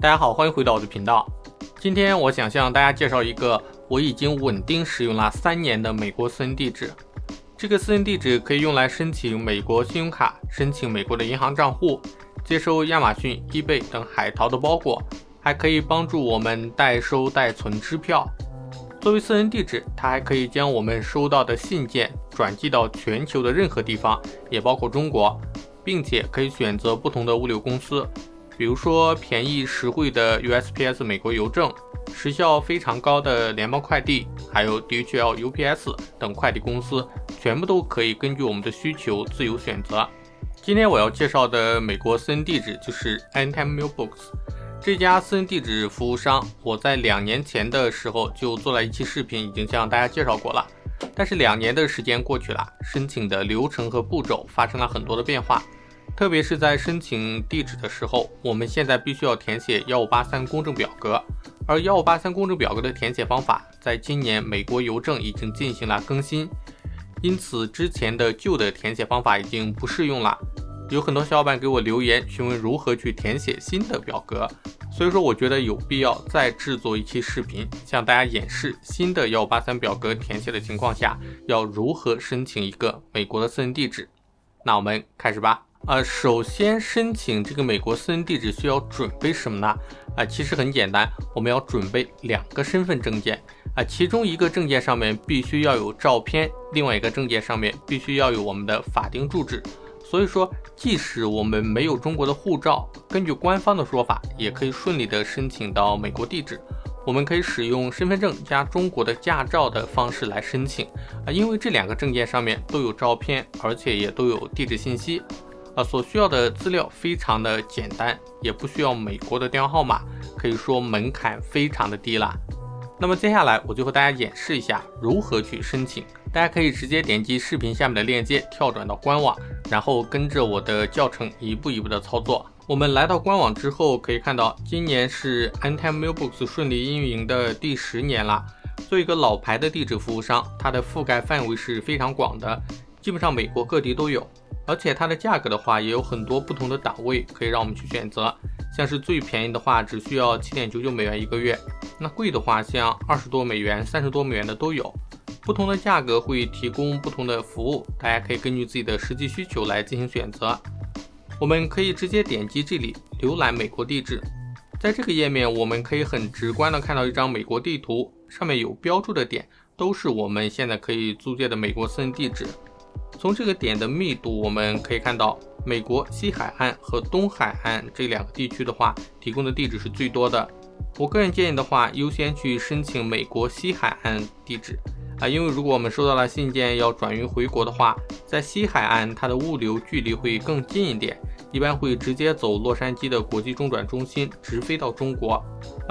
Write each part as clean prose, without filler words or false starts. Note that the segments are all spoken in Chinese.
大家好，欢迎回到我的频道。今天我想向大家介绍一个我已经稳定使用了3年的美国私人地址。这个私人地址可以用来申请美国信用卡，申请美国的银行账户，接收亚马逊、eBay 等海淘的包裹，还可以帮助我们代收代存支票。作为私人地址，它还可以将我们收到的信件转寄到全球的任何地方，也包括中国，并且可以选择不同的物流公司，比如说便宜实惠的 USPS 美国邮政，时效非常高的联邦快递，还有 DHL、UPS 等快递公司，全部都可以根据我们的需求自由选择。今天我要介绍的美国私人地址就是 Anytime Mailbox。这家私人地址服务商，我在2年前的时候就做了一期视频，已经向大家介绍过了。但是2年的时间过去了，申请的流程和步骤发生了很多的变化。特别是在申请地址的时候，我们现在必须要填写1583公证表格，而1583公证表格的填写方法，在今年美国邮政已经进行了更新，因此之前的旧的填写方法已经不适用了。有很多小伙伴给我留言询问如何去填写新的表格，所以说我觉得有必要再制作一期视频，向大家演示新的1583表格填写的情况下，要如何申请一个美国的私人地址。那我们开始吧。首先申请这个美国私人地址需要准备什么呢？其实很简单，我们要准备2个身份证件，其中一个证件上面必须要有照片，另外一个证件上面必须要有我们的法定住址。所以说，即使我们没有中国的护照，根据官方的说法，也可以顺利的申请到美国地址。我们可以使用身份证加中国的驾照的方式来申请，因为这2个证件上面都有照片，而且也都有地址信息。所需要的资料非常的简单，也不需要美国的电话号码，可以说门槛非常的低啦。那么接下来我就和大家演示一下如何去申请。大家可以直接点击视频下面的链接跳转到官网，然后跟着我的教程一步一步的操作。我们来到官网之后，可以看到今年是 Anytime Mailbox 顺利运营的第10年了。作为一个老牌的地址服务商，它的覆盖范围是非常广的，基本上美国各地都有。而且它的价格的话也有很多不同的档位可以让我们去选择，像是最便宜的话只需要 7.99 美元一个月，那贵的话像20多美元、30多美元的都有。不同的价格会提供不同的服务，大家可以根据自己的实际需求来进行选择。我们可以直接点击这里浏览美国地址，在这个页面我们可以很直观的看到一张美国地图，上面有标注的点都是我们现在可以租借的美国私人地址。从这个点的密度我们可以看到，美国西海岸和东海岸这2个地区的话提供的地址是最多的。我个人建议的话，优先去申请美国西海岸地址因为如果我们收到了信件要转运回国的话，在西海岸它的物流距离会更近一点，一般会直接走洛杉矶的国际中转中心直飞到中国。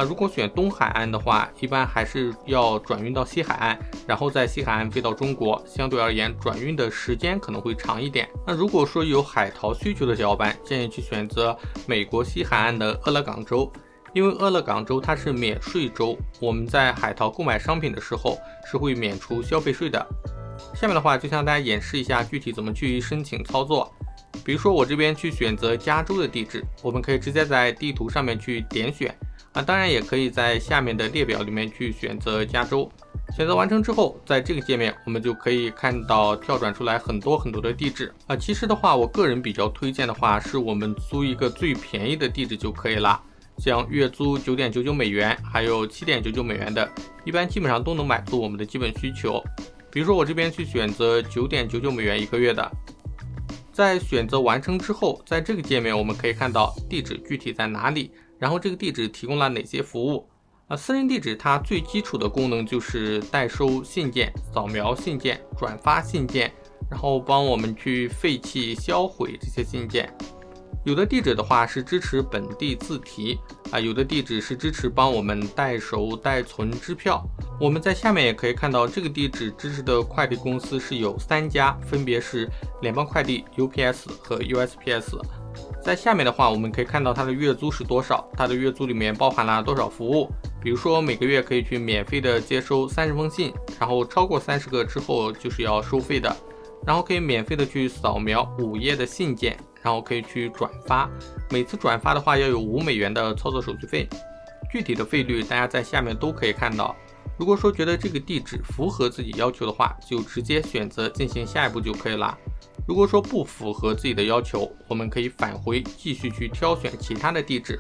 如果选东海岸的话，一般还是要转运到西海岸，然后在西海岸飞到中国，相对而言转运的时间可能会长一点。那如果说有海淘需求的小伙伴，建议去选择美国西海岸的俄勒冈州，因为俄勒冈州它是免税州，我们在海淘购买商品的时候是会免除消费税的。下面的话就向大家演示一下具体怎么去申请操作。比如说我这边去选择加州的地址，我们可以直接在地图上面去点选当然也可以在下面的列表里面去选择加州。选择完成之后，在这个界面我们就可以看到跳转出来很多的地址其实的话，我个人比较推荐的话是我们租一个最便宜的地址就可以了，像月租 9.99 美元还有 7.99 美元的，一般基本上都能满足我们的基本需求。比如说我这边去选择 9.99 美元一个月的。在选择完成之后，在这个界面我们可以看到地址具体在哪里，然后这个地址提供了哪些服务私人地址它最基础的功能就是代收信件、扫描信件、转发信件，然后帮我们去废弃销毁这些信件。有的地址的话是支持本地自提有的地址是支持帮我们代收代存支票。我们在下面也可以看到这个地址支持的快递公司是有3家，分别是联邦快递、UPS 和 USPS。 在下面的话我们可以看到它的月租是多少，它的月租里面包含了多少服务，比如说每个月可以去免费的接收30封信，然后超过30个之后就是要收费的，然后可以免费的去扫描5页的信件，然后可以去转发，每次转发的话要有$5的操作手续费，具体的费率大家在下面都可以看到。如果说觉得这个地址符合自己要求的话，就直接选择进行下一步就可以了。如果说不符合自己的要求，我们可以返回继续去挑选其他的地址。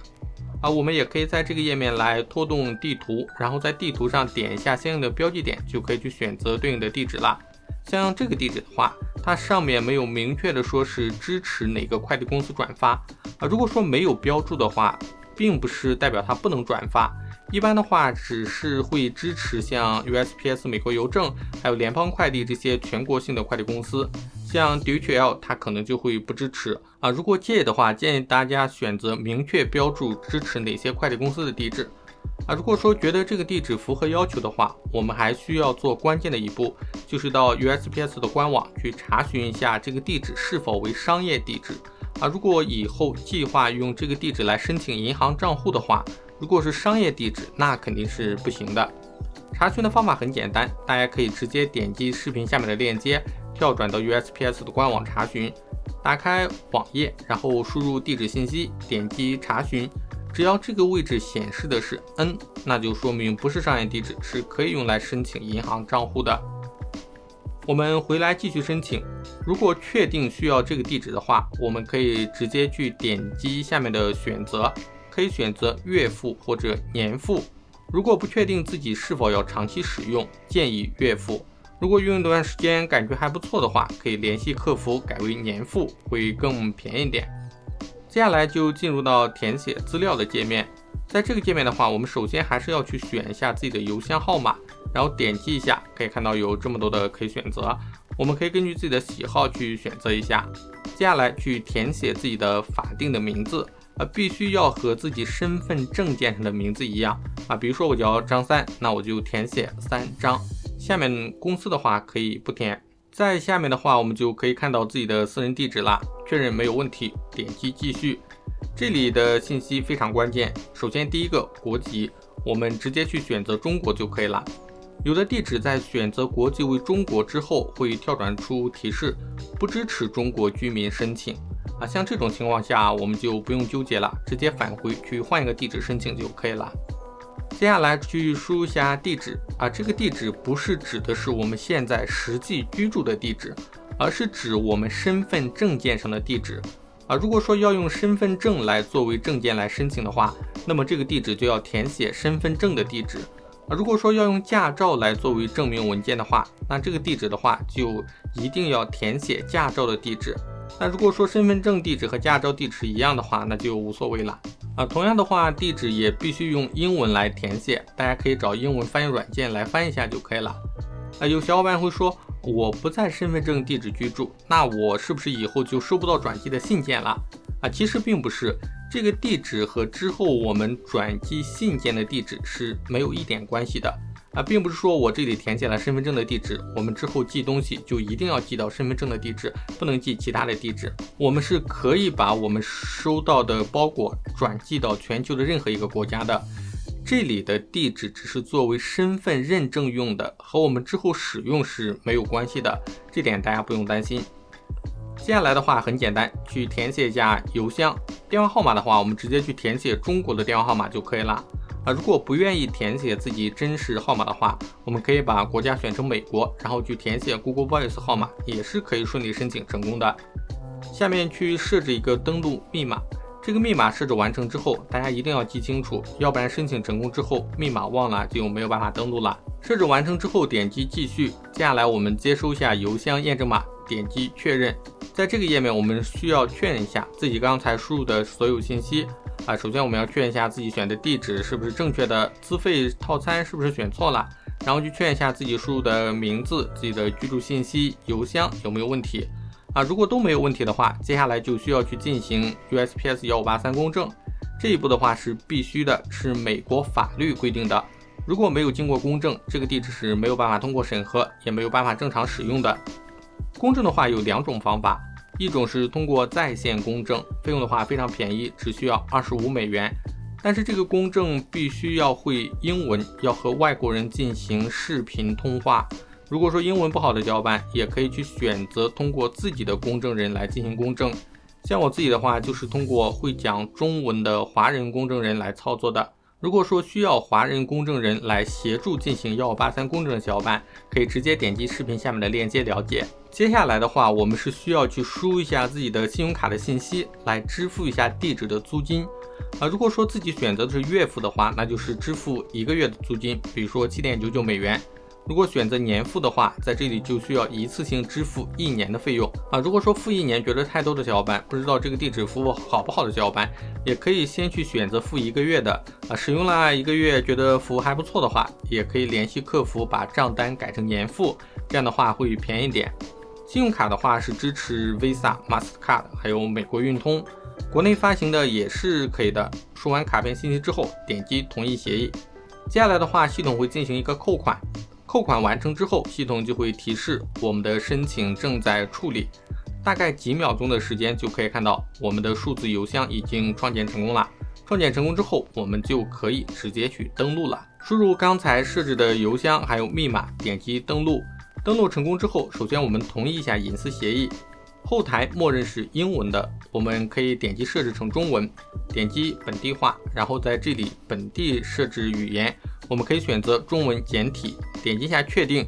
我们也可以在这个页面来拖动地图，然后在地图上点一下相应的标记点，就可以去选择对应的地址了。像这个地址的话，它上面没有明确的说是支持哪个快递公司转发如果说没有标注的话，并不是代表它不能转发，一般的话只是会支持像 USPS 美国邮政还有联邦快递这些全国性的快递公司，像 DHL 它可能就会不支持如果介意的话，建议大家选择明确标注支持哪些快递公司的地址如果说觉得这个地址符合要求的话，我们还需要做关键的一步，就是到 USPS 的官网去查询一下这个地址是否为商业地址如果以后计划用这个地址来申请银行账户的话，如果是商业地址，那肯定是不行的。查询的方法很简单，大家可以直接点击视频下面的链接，跳转到 USPS 的官网查询，打开网页，然后输入地址信息，点击查询。只要这个位置显示的是 N， 那就说明不是商业地址，是可以用来申请银行账户的。我们回来继续申请，如果确定需要这个地址的话，我们可以直接去点击下面的选择，可以选择月付或者年付。如果不确定自己是否要长期使用，建议月付。如果用一段时间感觉还不错的话，可以联系客服改为年付，会更便宜点。接下来就进入到填写资料的界面，在这个界面的话，我们首先还是要去选一下自己的邮箱号码，然后点击一下，可以看到有这么多的可以选择，我们可以根据自己的喜好去选择一下。接下来去填写自己的法定的名字，必须要和自己身份证件上的名字一样比如说我叫张三，那我就填写3张。下面公司的话可以不填。在下面的话，我们就可以看到自己的私人地址了，确认没有问题，点击继续。这里的信息非常关键，首先第一个国籍，我们直接去选择中国就可以了。有的地址在选择国籍为中国之后，会跳转出提示不支持中国居民申请像这种情况下，我们就不用纠结了，直接返回去换一个地址申请就可以了。接下来去输入一下地址这个地址不是指的是我们现在实际居住的地址，而是指我们身份证件上的地址如果说要用身份证来作为证件来申请的话，那么这个地址就要填写身份证的地址如果说要用驾照来作为证明文件的话，那这个地址的话就一定要填写驾照的地址。那如果说身份证地址和驾照地址一样的话，那就无所谓了同样的话，地址也必须用英文来填写，大家可以找英文翻译软件来翻一下就可以了有小伙伴会说，我不在身份证地址居住，那我是不是以后就收不到转寄的信件了其实并不是，这个地址和之后我们转寄信件的地址是没有一点关系的并不是说我这里填写了身份证的地址，我们之后寄东西就一定要寄到身份证的地址，不能寄其他的地址。我们是可以把我们收到的包裹转寄到全球的任何一个国家的，这里的地址只是作为身份认证用的，和我们之后使用是没有关系的，这点大家不用担心。接下来的话很简单，去填写一下邮箱。电话号码的话，我们直接去填写中国的电话号码就可以了如果不愿意填写自己真实号码的话，我们可以把国家选成美国，然后去填写 Google Voice 号码，也是可以顺利申请成功的。下面去设置一个登录密码，这个密码设置完成之后，大家一定要记清楚，要不然申请成功之后密码忘了就没有办法登录了。设置完成之后点击继续，接下来我们接收一下邮箱验证码，点击确认。在这个页面我们需要确认一下自己刚才输入的所有信息首先我们要确认一下自己选的地址是不是正确的，资费套餐是不是选错了，然后去确认一下自己输入的名字、自己的居住信息、邮箱有没有问题如果都没有问题的话，接下来就需要去进行 USPS 1583公证。这一步的话是必须的，是美国法律规定的，如果没有经过公证，这个地址是没有办法通过审核，也没有办法正常使用的。公证的话有2种方法，一种是通过在线公证，费用的话非常便宜，只需要$25，但是这个公证必须要会英文，要和外国人进行视频通话。如果说英文不好的小伙伴，也可以去选择通过自己的公证人来进行公证。像我自己的话，就是通过会讲中文的华人公证人来操作的。如果说需要华人公证人来协助进行1583公证的小伙伴，可以直接点击视频下面的链接了解。接下来的话，我们是需要去输入一下自己的信用卡的信息，来支付一下地址的租金。如果说自己选择的是月付的话，那就是支付1个月的租金，比如说7.99美元。如果选择年付的话，在这里就需要一次性支付1年的费用如果说付1年觉得太多的小伙伴，不知道这个地址服务好不好的小伙伴，也可以先去选择付1个月的使用了1个月觉得服务还不错的话，也可以联系客服把账单改成年付，这样的话会便宜点。信用卡的话是支持 Visa、Mastercard 还有美国运通，国内发行的也是可以的。输完卡片信息之后，点击同意协议。接下来的话，系统会进行一个扣款。扣款完成之后，系统就会提示我们的申请正在处理，大概几秒钟的时间就可以看到我们的数字邮箱已经创建成功了。创建成功之后，我们就可以直接去登录了。输入刚才设置的邮箱还有密码，点击登录。登录成功之后，首先我们同意一下隐私协议，后台默认是英文的，我们可以点击设置成中文，点击本地化，然后在这里本地设置语言，我们可以选择中文简体，点击一下确定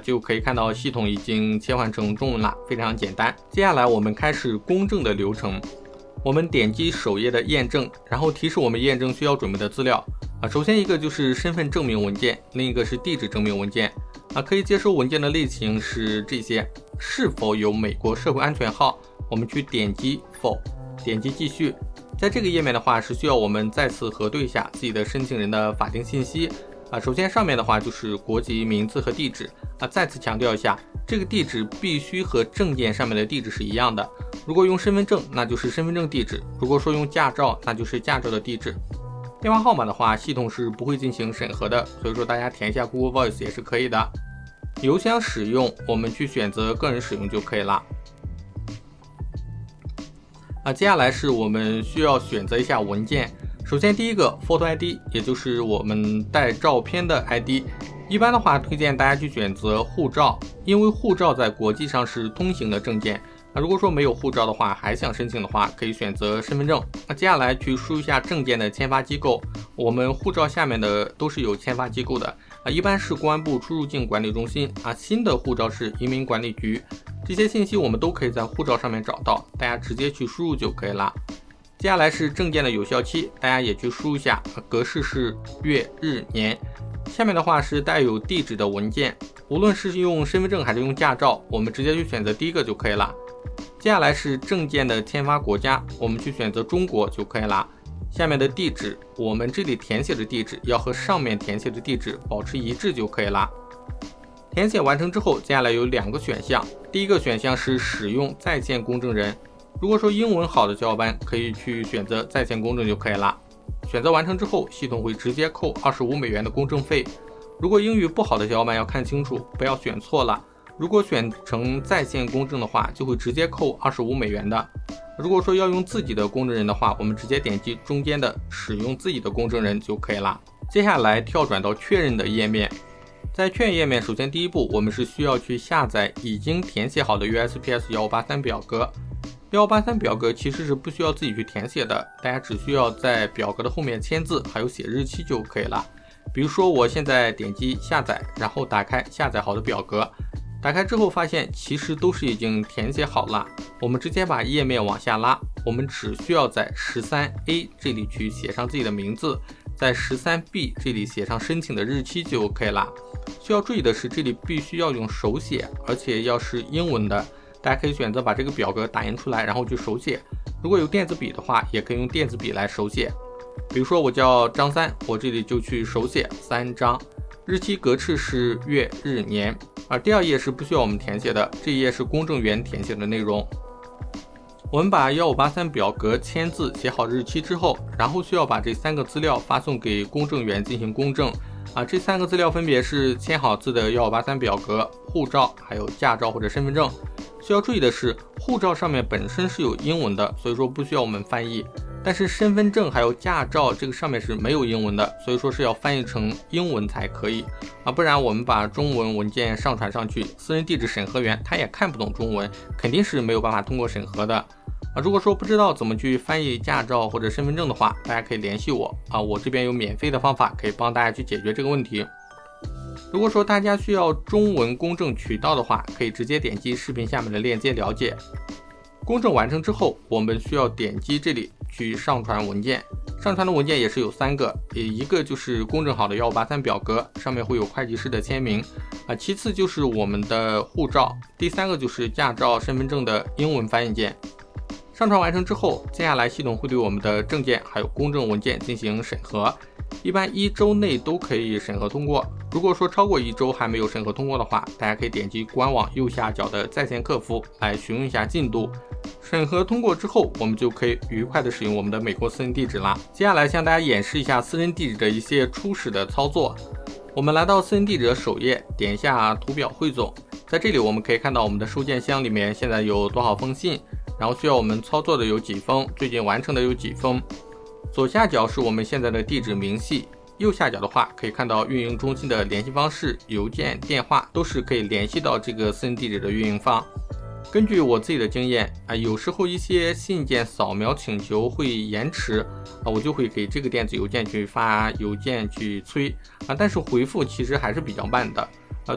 就可以看到系统已经切换成中文了，非常简单。接下来我们开始公证的流程，我们点击首页的验证，然后提示我们验证需要准备的资料首先一个就是身份证明文件，另一个是地址证明文件可以接收文件的类型是这些，是否有美国社会安全号，我们去点击否，点击继续。在这个页面的话是需要我们再次核对一下自己的申请人的法定信息首先上面的话就是国籍、名字和地址再次强调一下，这个地址必须和证件上面的地址是一样的，如果用身份证那就是身份证地址，如果说用驾照那就是驾照的地址。电话号码的话系统是不会进行审核的，所以说大家填一下 Google Voice 也是可以的。邮箱使用我们去选择个人使用就可以了接下来是我们需要选择一下文件。首先第一个 Photo ID， 也就是我们带照片的 ID， 一般的话推荐大家去选择护照，因为护照在国际上是通行的证件如果说没有护照的话，还想申请的话，可以选择身份证。接下来去输一下证件的签发机构，我们护照下面的都是有签发机构的一般是公安部出入境管理中心新的护照是移民管理局，这些信息我们都可以在护照上面找到，大家直接去输入就可以了。接下来是证件的有效期，大家也去输一下，格式是月、日、年。下面的话是带有地址的文件，无论是用身份证还是用驾照，我们直接去选择第一个就可以了。接下来是证件的签发国家，我们去选择中国就可以了。下面的地址，我们这里填写的地址要和上面填写的地址保持一致就可以了。填写完成之后，接下来有2个选项，第一个选项是使用在线公证人，如果说英文好的小伙伴可以去选择在线公证就可以了。选择完成之后，系统会直接扣25美元的公证费。如果英语不好的小伙伴要看清楚，不要选错了。如果选成在线公证的话，就会直接扣25美元的。如果说要用自己的公证人的话，我们直接点击中间的使用自己的公证人就可以了。接下来跳转到确认的页面，在确认页面，首先第一步我们是需要去下载已经填写好的 USPS 1583表格。1583表格其实是不需要自己去填写的，大家只需要在表格的后面签字还有写日期就可以了。比如说我现在点击下载，然后打开下载好的表格，打开之后发现其实都是已经填写好了，我们直接把页面往下拉，我们只需要在 13A 这里去写上自己的名字，在 13B 这里写上申请的日期就 OK 了。需要注意的是，这里必须要用手写，而且要是英文的，大家可以选择把这个表格打印出来然后去手写，如果有电子笔的话也可以用电子笔来手写。比如说我叫张三，我这里就去手写3张，日期格式是月、日、年。而第2页是不需要我们填写的，这一页是公证员填写的内容。我们把1583表格签字写好日期之后，然后需要把这3个资料发送给公证员进行公证这3个资料分别是签好字的1583表格、护照还有驾照或者身份证。需要注意的是，护照上面本身是有英文的，所以说不需要我们翻译，但是身份证还有驾照这个上面是没有英文的，所以说是要翻译成英文才可以不然我们把中文文件上传上去，私人地址审核员他也看不懂中文，肯定是没有办法通过审核的如果说不知道怎么去翻译驾照或者身份证的话，大家可以联系我我这边有免费的方法可以帮大家去解决这个问题。如果说大家需要中文公证渠道的话，可以直接点击视频下面的链接了解。公证完成之后，我们需要点击这里去上传文件。上传的文件也是有3个，一个就是公证好的1583表格，上面会有会计师的签名其次就是我们的护照，第3个就是驾照、身份证的英文翻译件。上传完成之后，接下来系统会对我们的证件还有公证文件进行审核，一般1周内都可以审核通过。如果说超过1周还没有审核通过的话，大家可以点击官网右下角的在线客服来询问一下进度。审核通过之后，我们就可以愉快的使用我们的美国私人地址啦。接下来向大家演示一下私人地址的一些初始的操作。我们来到私人地址的首页，点一下图表汇总，在这里我们可以看到我们的收件箱里面现在有多少封信，然后需要我们操作的有几封，最近完成的有几封。左下角是我们现在的地址明细，右下角的话可以看到运营中心的联系方式，邮件、电话都是可以联系到这个私人地址的运营方。根据我自己的经验有时候一些信件扫描请求会延迟我就会给这个电子邮件去发邮件去催但是回复其实还是比较慢的。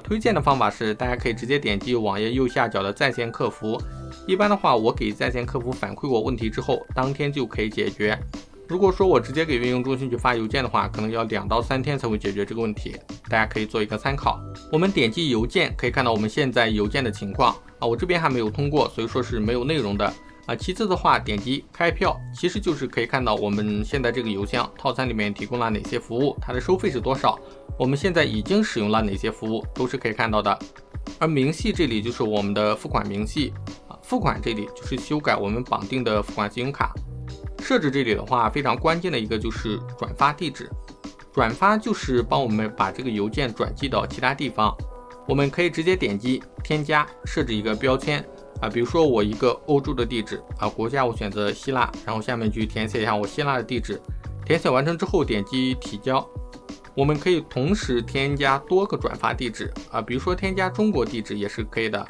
推荐的方法是大家可以直接点击网页右下角的在线客服，一般的话我给在线客服反馈过问题之后，当天就可以解决。如果说我直接给运营中心去发邮件的话，可能要2到3天才会解决这个问题，大家可以做一个参考。我们点击邮件，可以看到我们现在邮件的情况我这边还没有通过，所以说是没有内容的其次的话，点击开票，其实就是可以看到我们现在这个邮箱套餐里面提供了哪些服务，它的收费是多少，我们现在已经使用了哪些服务，都是可以看到的。而明细这里就是我们的付款明细付款这里就是修改我们绑定的付款信用卡。设置这里的话，非常关键的一个就是转发地址。转发就是帮我们把这个邮件转寄到其他地方。我们可以直接点击添加，设置一个标签比如说我一个欧洲的地址国家我选择希腊，然后下面去填写一下我希腊的地址。填写完成之后点击提交。我们可以同时添加多个转发地址比如说添加中国地址也是可以的。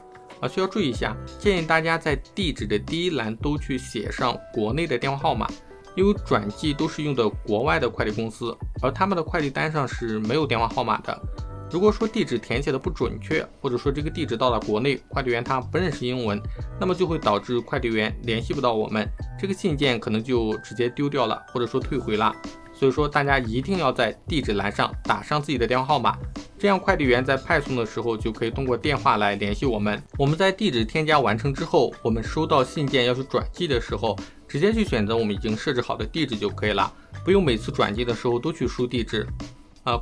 需要注意一下，建议大家在地址的第一栏都去写上国内的电话号码，因为转寄都是用的国外的快递公司，而他们的快递单上是没有电话号码的。如果说地址填写的不准确，或者说这个地址到了国内，快递员他不认识英文，那么就会导致快递员联系不到我们，这个信件可能就直接丢掉了，或者说退回了。所以说大家一定要在地址栏上打上自己的电话号码，这样快递员在派送的时候就可以通过电话来联系我们。我们在地址添加完成之后，我们收到信件要是转寄的时候，直接去选择我们已经设置好的地址就可以了，不用每次转寄的时候都去输地址。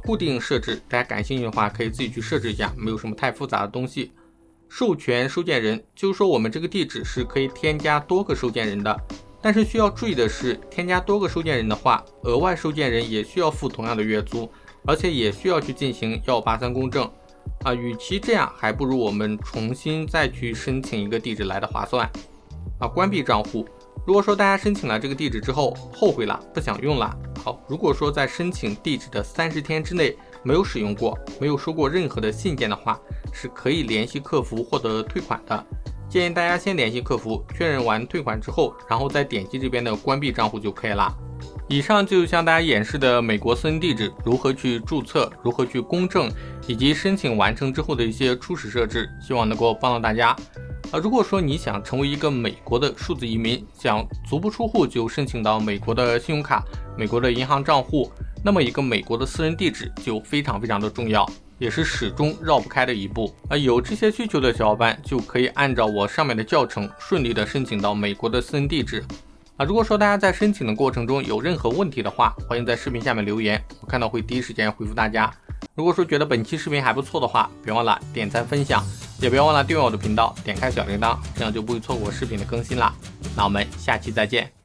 固定设置大家感兴趣的话可以自己去设置一下，没有什么太复杂的东西。授权收件人，就是说我们这个地址是可以添加多个收件人的，但是需要注意的是，添加多个收件人的话，额外收件人也需要付同样的月租，而且也需要去进行1583公证与其这样，还不如我们重新再去申请一个地址来的划算关闭账户，如果说大家申请了这个地址之后后悔了，不想用了，如果说在申请地址的30天之内没有使用过，没有收过任何的信件的话，是可以联系客服获得退款的。建议大家先联系客服确认完退款之后，然后再点击这边的关闭账户就可以了。以上就是向大家演示的美国私人地址如何去注册，如何去公证，以及申请完成之后的一些初始设置，希望能够帮到大家。如果说你想成为一个美国的数字移民，想足不出户就申请到美国的信用卡、美国的银行账户，那么一个美国的私人地址就非常的重要，也是始终绕不开的一步。有这些需求的小伙伴就可以按照我上面的教程顺利的申请到美国的私人地址。如果说大家在申请的过程中有任何问题的话，欢迎在视频下面留言，我看到会第一时间回复大家。如果说觉得本期视频还不错的话，别忘了点赞分享，也别忘了订阅我的频道，点开小铃铛，这样就不会错过视频的更新啦。那我们下期再见。